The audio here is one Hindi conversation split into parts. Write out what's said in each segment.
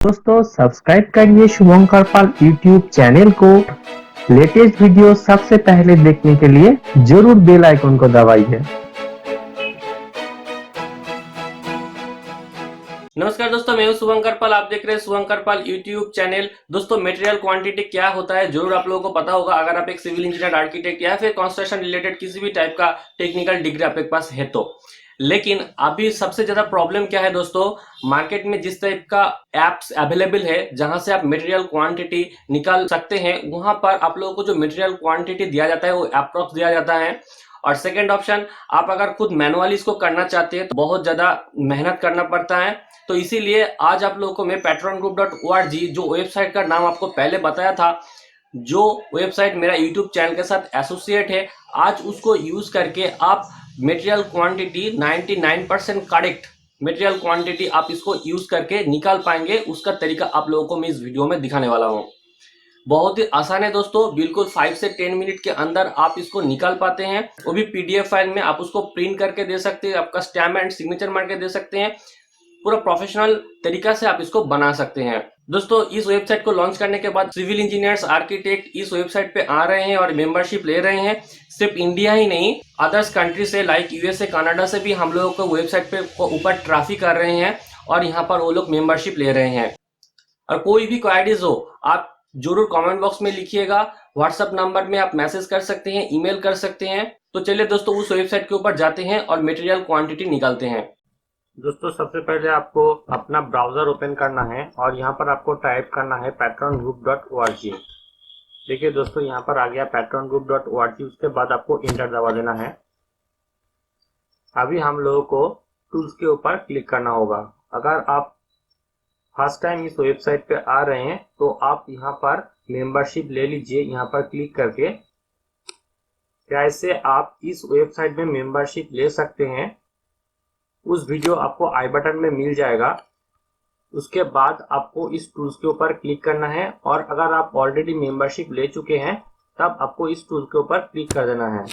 दोस्तों सब्सक्राइब करिए शुभंकर पाल यूट्यूब चैनल को। लेटेस्ट वीडियो सबसे पहले देखने के लिए जरूर बेल आइकन को दबाइए। नमस्कार दोस्तों, मैं हूं शुभंकर पाल। आप देख रहे हैं शुभंकर पाल यूट्यूब चैनल। दोस्तों, मटेरियल क्वांटिटी क्या होता है जरूर आप लोगों को पता होगा, अगर आप एक सिविल इंजीनियर, आर्किटेक्ट या फिर कंस्ट्रक्शन रिलेटेड किसी भी टाइप का टेक्निकल डिग्री आपके पास है तो। लेकिन अभी सबसे ज्यादा प्रॉब्लम क्या है दोस्तों, मार्केट में जिस टाइप का एप्स अवेलेबल है जहां से आप मटेरियल क्वांटिटी निकाल सकते हैं, वहां पर आप लोगों को जो मटेरियल क्वांटिटी दिया जाता है वो अप्रोक्स दिया जाता है। और सेकेंड ऑप्शन, आप अगर खुद मैनुअली इसको करना चाहते हैं तो बहुत ज्यादा मेहनत करना पड़ता है। तो इसीलिए आज आप लोगों को मैं patreongroup.org, जो वेबसाइट का नाम आपको पहले बताया था, जो वेबसाइट मेरा यूट्यूब चैनल के साथ एसोसिएट है, आज उसको यूज करके आप material quantity 99% correct material quantity आप इसको यूज करके निकाल पाएंगे। उसका तरीका आप लोगों को मैं इस वीडियो में दिखाने वाला हूँ। बहुत ही आसान है दोस्तों, बिल्कुल 5 से 10 मिनट के अंदर आप इसको निकाल पाते हैं। वो भी पीडीएफ फाइल में आप उसको प्रिंट करके दे सकते हैं, आपका स्टैम्प एंड सिग्नेचर मार के दे सकते हैं। पूरा प्रोफेशनल तरीका से आप इसको बना सकते हैं। दोस्तों, इस वेबसाइट को लॉन्च करने के बाद सिविल इंजीनियर्स, आर्किटेक्ट इस वेबसाइट पे आ रहे हैं और मेंबरशिप ले रहे हैं। सिर्फ इंडिया ही नहीं, अदर्स कंट्री से लाइक यूएसए, कनाडा से भी हम लोगों को वेबसाइट पे ऊपर ट्रैफिक कर रहे हैं और यहाँ पर वो लोग मेंबरशिप ले रहे हैं। और कोई भी क्वारीज हो आप जरूर कमेंट बॉक्स में लिखिएगा। व्हाट्सएप नंबर में आप मैसेज कर सकते हैं, ईमेल कर सकते हैं। तो चलिए दोस्तों, उस वेबसाइट के ऊपर जाते हैं और मटेरियल क्वांटिटी निकालते हैं। दोस्तों, सबसे पहले आपको अपना ब्राउजर ओपन करना है और यहाँ पर आपको टाइप करना है patreongroup.org। देखिए दोस्तों, यहाँ पर आ गया patreongroup.org। उसके बाद आपको इंटर दबा देना है। अभी हम लोगों को टूल्स के ऊपर क्लिक करना होगा। अगर आप फर्स्ट टाइम इस वेबसाइट पे आ रहे हैं तो आप यहाँ पर मेंबरशिप ले लीजिए, यहाँ पर क्लिक करके। कैसे आप इस वेबसाइट में मेंबरशिप ले सकते हैं उस वीडियो आपको आई बटन में मिल जाएगा। उसके बाद आपको इस टूल्स के ऊपर क्लिक करना है और अगर आप ऑलरेडी मेंबरशिप ले चुके हैं तब आपको इस टूल के ऊपर क्लिक कर देना है।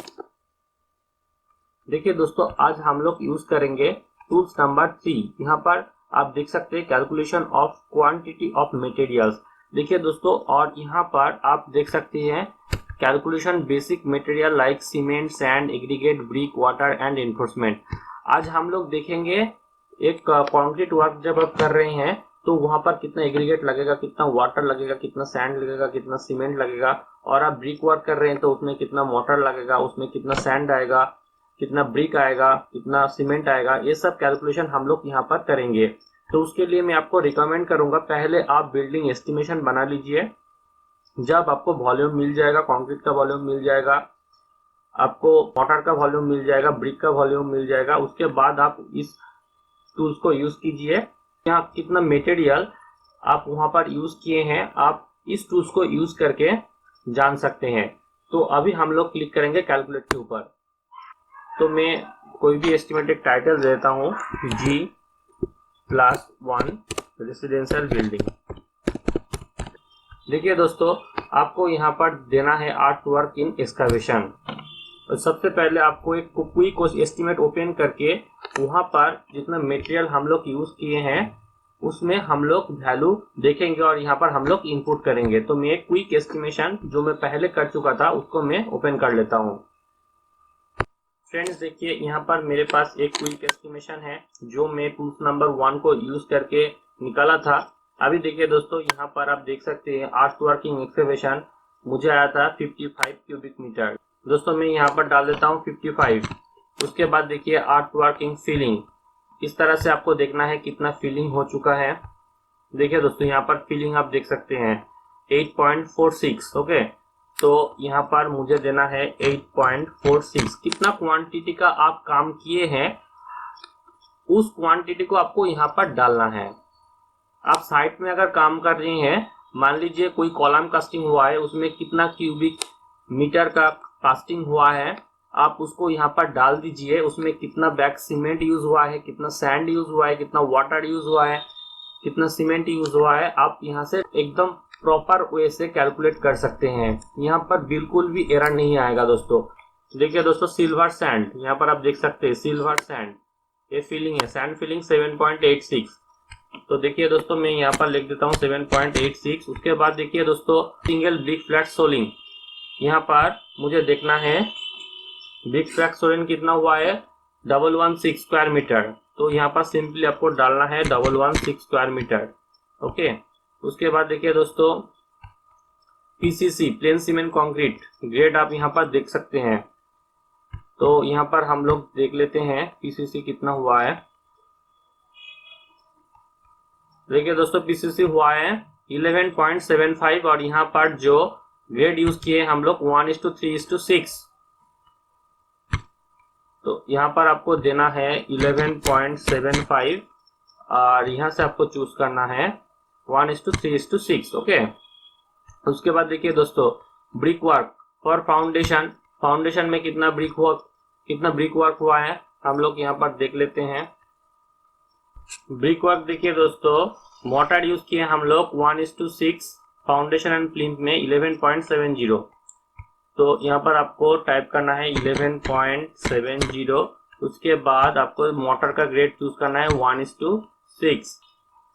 देखिए दोस्तों, आज हम लोग यूज करेंगे टूल्स नंबर 3। यहाँ पर आप देख सकते हैं calculation of quantity of materials. देखिए दोस्तों, और यहाँ पर आप देख सकते हैं calculation basic material like cement, sand, aggregate, brick, water and enforcement. आज हम लोग देखेंगे एक कंक्रीट वर्क जब आप कर रहे हैं तो वहां पर कितना एग्रीगेट लगेगा, कितना वाटर लगेगा, कितना सैंड लगेगा, कितना सीमेंट लगेगा। और आप ब्रिक वर्क कर रहे हैं तो उसमें कितना मोटर लगेगा, उसमें कितना सैंड आएगा, कितना ब्रिक आएगा, कितना सीमेंट आएगा। ये सब कैलकुलेशन हम लोग यहाँ पर करेंगे। तो उसके लिए मैं आपको रिकमेंड करूंगा, पहले आप बिल्डिंग एस्टिमेशन बना लीजिए। जब आपको वॉल्यूम मिल जाएगा, कंक्रीट का वॉल्यूम मिल जाएगा, आपको मोटर का वॉल्यूम मिल जाएगा, ब्रिक का वॉल्यूम मिल जाएगा, उसके बाद आप इस टूल्स को यूज कीजिए। यहाँ कितना मटेरियल आप वहां पर यूज किए हैं आप इस टूल्स को यूज करके जान सकते हैं। तो अभी हम लोग क्लिक करेंगे कैलकुलेट के ऊपर। तो मैं कोई भी एस्टिमेटेड टाइटल देता हूँ, G+1 रेसिडेंशियल बिल्डिंग। देखिए दोस्तों, आपको यहाँ पर देना है आर्ट वर्क इन एक्सकवेशन। सबसे पहले आपको एक क्विक एस्टिमेट ओपन करके वहां पर जितना मटेरियल हम लोग यूज किए हैं उसमें हम लोग वैल्यू देखेंगे और यहाँ पर हम लोग इनपुट करेंगे। तो मैं एक क्विक एस्टिमेशन जो मैं पहले कर चुका था उसको मैं ओपन कर लेता हूँ। फ्रेंड्स देखिए, यहाँ पर मेरे पास एक क्विक एस्टिमेशन है जो मैं टूल्स नंबर 1 को यूज करके निकाला था। अभी देखिए दोस्तों, यहाँ पर आप देख सकते हैं आर्ट वर्किंग एक्सकवेशन मुझे आया था 55 क्यूबिक मीटर। दोस्तों, मैं यहाँ पर डाल देता हूँ 55। उसके बाद देखिए आर्ट वर्किंग फिलिंग, इस तरह से आपको देखना है कितना फिलिंग हो चुका है। देखिए दोस्तों, यहाँ पर फिलिंग आप देख सकते हैं 8.46। ओके, तो यहाँ पर मुझे देना है 8.46। कितना क्वांटिटी का आप काम किए हैं उस क्वांटिटी को आपको यहाँ पर डालना है। आप साइट में अगर काम कर रहे हैं, मान लीजिए कोई कॉलम कास्टिंग हुआ है, उसमें कितना क्यूबिक मीटर का कास्टिंग हुआ है आप उसको यहाँ पर डाल दीजिए। उसमें कितना बैग सीमेंट यूज हुआ है, कितना सैंड यूज हुआ है, कितना वाटर यूज हुआ है, कितना सीमेंट यूज हुआ है, आप यहाँ से एकदम प्रॉपर वे से कैलकुलेट कर सकते हैं। यहाँ पर बिल्कुल भी एरर नहीं आएगा दोस्तों। देखिए दोस्तों, सिल्वर सैंड यहाँ पर आप देख सकते हैं, सिल्वर सैंड ये फिलिंग है, सैंड फिलिंग 7.86। तो देखिए दोस्तों मैं यहाँ पर लिख देता हूँ 7.86। उसके बाद देखिए दोस्तों सिंगल ब्रिक फ्लैट सोलिंग, यहाँ पर मुझे देखना है ब्रिक फ्लैट सोलिंग कितना हुआ है 116 स्क्वायर मीटर। तो यहाँ पर सिंपली आपको डालना है 116 स्क्वायर मीटर। ओके, उसके बाद देखिए दोस्तों PCC plane cement concrete grade आप यहाँ पर देख सकते हैं। तो यहाँ पर हम लोग देख लेते हैं पीसीसी कितना हुआ है। देखिए दोस्तों पीसीसी हुआ है 11.75 और यहाँ पर जो ग्रेड यूज किए हम लोग 1:3:6। तो यहाँ पर आपको देना है 11.75 और यहाँ से आपको चूज करना है 1:3:6। ओके, उसके बाद देखिए दोस्तों brick work for foundation, foundation में कितना ब्रिक वर्क हुआ है हम लोग यहाँ पर देख लेते हैं। ब्रिक वर्क देखिए दोस्तों मोटर यूज किए हम लोग 1:6, फाउंडेशन एंड प्लिंथ में 11.70। तो यहाँ पर आपको टाइप करना है 11.70। उसके बाद आपको मोटर का ग्रेड चूज करना है 1:6।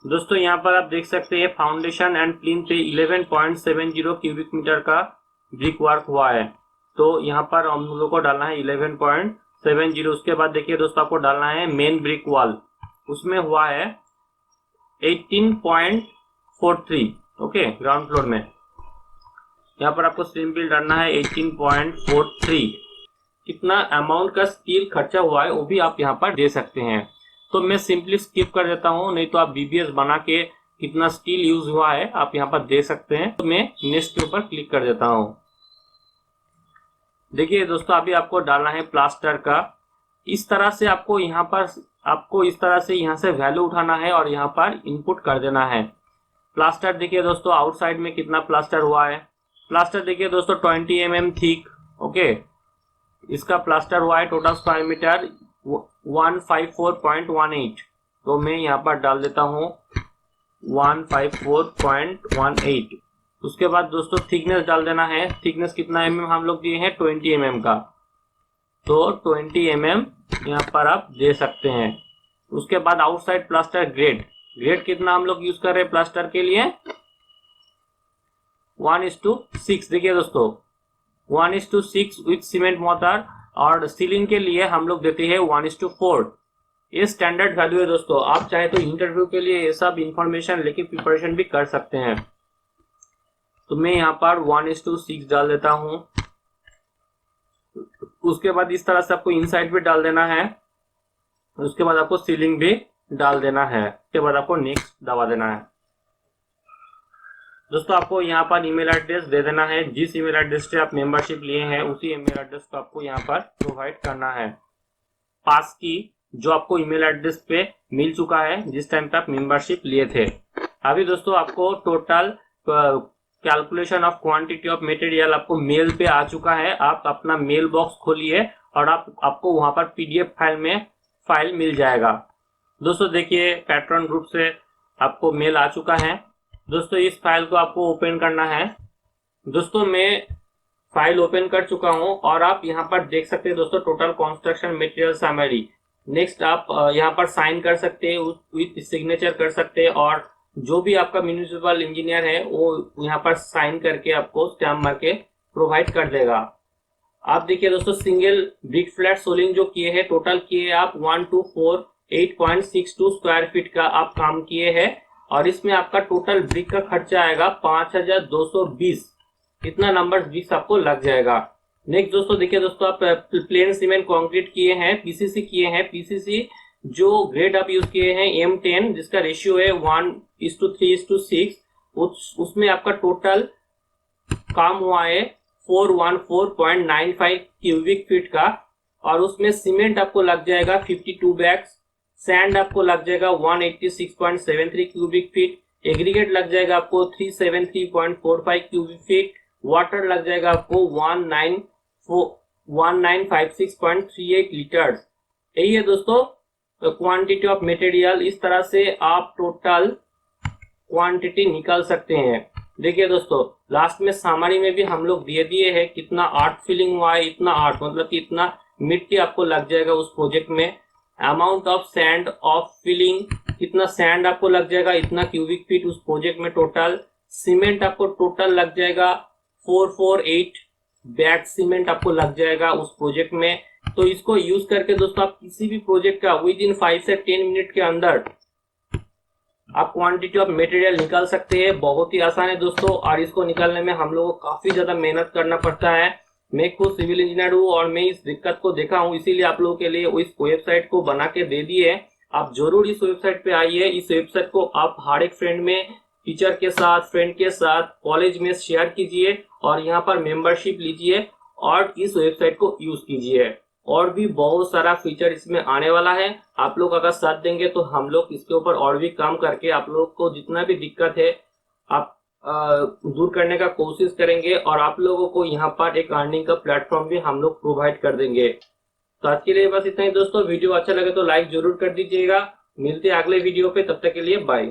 दोस्तों यहाँ पर आप देख सकते हैं फाउंडेशन एंड प्लिंथ पे 11.70 क्यूबिक मीटर का ब्रिक वर्क हुआ है। तो यहाँ पर हम लोग को डालना है 11.70। उसके बाद देखिए दोस्तों आपको डालना है मेन ब्रिक वॉल, उसमें हुआ है 18.43। ओके, ग्राउंड फ्लोर में यहाँ पर आपको सिंपल डालना है 18.43। कितना अमाउंट का स्टील खर्चा हुआ है वो भी आप यहाँ पर दे सकते हैं। तो मैं सिंपली स्किप कर देता हूँ, नहीं तो आप बीबीएस बना के कितना स्टील यूज हुआ है आप यहाँ पर दे सकते हैं। तो मैं नेक्स्ट के ऊपर क्लिक कर देता हूँ। देखिए दोस्तों अभी आपको डालना है प्लास्टर का। इस तरह से आपको इस तरह से यहाँ से वैल्यू उठाना है और यहाँ पर इनपुट कर देना है। प्लास्टर देखिए दोस्तों आउटसाइड में कितना प्लास्टर हुआ है। प्लास्टर देखिए दोस्तों 20 mm थिक। ओके, इसका प्लास्टर हुआ है टोटल स्क्वायर मीटर 154.18। तो मैं यहाँ पर डाल देता हूँ 154.18। उसके बाद दोस्तों थिकनेस डाल देना है। थिकनेस कितना mm हम लोग दिए हैं 20 mm का, तो 20 mm यहाँ पर आप दे सकते हैं। उसके बाद आउटसाइड प्लास्टर ग्रेड कितना हम लोग यूज कर रहे हैं प्लास्टर के लिए 1:6। देखिए दोस्तों 1:6 विथ सीमेंट मोटर, और सीलिंग के लिए हम लोग देते हैं 1:4। ये स्टैंडर्ड वैल्यू है दोस्तों। आप चाहे तो इंटरव्यू के लिए ये सब इंफॉर्मेशन लेके प्रिपरेशन भी कर सकते हैं। तो मैं यहाँ पर 1:6 डाल देता हूँ। उसके बाद इस तरह से आपको इनसाइड भी डाल देना है। उसके बाद आपको सीलिंग भी डाल देना है। उसके बाद आपको नेक्स्ट दबा देना है। दोस्तों आपको यहाँ पर ईमेल एड्रेस दे देना है। जिस ईमेल एड्रेस से आप मेंबरशिप लिए हैं उसी ईमेल एड्रेस को आपको यहाँ पर प्रोवाइड करना है। पास की जो आपको ईमेल एड्रेस पे मिल चुका है जिस टाइम पे आप मेंबरशिप लिए थे। अभी दोस्तों आपको total calculation of quantity of material आपको मेल पे आ चुका है। आप अपना मेल बॉक्स खोलिए और आपको वहां पर पीडीएफ फाइल मिल जाएगा। दोस्तों देखिए पैटर्न ग्रुप से आपको मेल आ चुका है। दोस्तों इस फाइल को आपको ओपन करना है। दोस्तों मैं फाइल ओपन कर चुका हूं और आप यहां पर देख सकते हैं दोस्तों total construction material summary. Next आप यहां पर साइन कर सकते हैं, विथ सिग्नेचर कर सकते हैं, और जो भी आपका म्युनिसिपल इंजीनियर है वो यहाँ पर साइन करके आपको स्टैम्प मार के प्रोवाइड कर देगा। आप देखिए दोस्तों सिंगल ब्रिक फ्लैट सोलिंग जो किए हैं टोटल किए आप 1248.62 स्क्वायर फीट का आप काम किए हैं, और इसमें आपका टोटल ब्रिक का खर्चा आएगा 5220। इतना नंबर 20 आपको लग जाएगा। नेक्स्ट दोस्तों देखिए दोस्तों आप प्लेन सीमेंट कंक्रीट किए हैं, पीसीसी किए हैं। पीसीसी जो ग्रेड आप यूज किए हैं M10 जिसका रेशियो है 1:3:6, उसमें आपका टोटल काम हुआ है 414.95 क्यूबिक फीट का, और उसमें सीमेंट आपको लग जाएगा 52 बैग्स, सैंड आपको लग जाएगा 186.73 क्यूबिक फीट, एग्रीगेट लग जाएगा आपको 373.45 क्यूबिक फीट, वाटर लग जाएगा आपको 1956.38 लीटर्स। यही है दोस्तों क्वांटिटी ऑफ मटेरियल। इस तरह से आप टोटल क्वांटिटी निकाल सकते हैं। देखिए दोस्तों लास्ट में सामरी में भी हम लोग दिए हैं कितना आर्ट फिलिंग हुआ है, इतना आर्ट मतलब कि इतना मिट्टी आपको लग जाएगा उस प्रोजेक्ट में, amount of sand of filling, कितना सैंड आपको लग जाएगा, इतना क्यूबिक फीट उस प्रोजेक्ट में टोटल। सीमेंट आपको टोटल लग जाएगा 448 बैग सीमेंट आपको लग जाएगा उस प्रोजेक्ट में। तो इसको यूज करके दोस्तों आप किसी भी प्रोजेक्ट का विद इन 5 से 10 मिनट के अंदर आप क्वांटिटी ऑफ मटेरियल निकाल सकते हैं। बहुत ही आसान है दोस्तों, और इसको निकालने में हम लोगों को काफी ज्यादा मेहनत करना पड़ता है। मैं खुद सिविल इंजीनियर हूँ और मैं इस दिक्कत को देखा हूँ, इसीलिए आप लोगों के लिए इस वेबसाइट को बना के दे दिए। आप जरूर इस वेबसाइट पे आइए। इस वेबसाइट को आप हर एक फ्रेंड में, टीचर के साथ, फ्रेंड के साथ, कॉलेज में शेयर कीजिए और यहाँ पर मेंबरशिप लीजिए और इस वेबसाइट को यूज कीजिए। और भी बहुत सारा फीचर इसमें आने वाला है। आप लोग अगर साथ देंगे तो हम लोग इसके ऊपर और भी काम करके आप लोग को जितना भी दिक्कत है आप दूर करने का कोशिश करेंगे, और आप लोगों को यहाँ पर एक अर्निंग का प्लेटफॉर्म भी हम लोग प्रोवाइड कर देंगे। तो आज के लिए बस इतना ही दोस्तों। वीडियो अच्छा लगे तो लाइक जरूर कर दीजिएगा। मिलते हैं अगले वीडियो पे, तब तक के लिए बाय।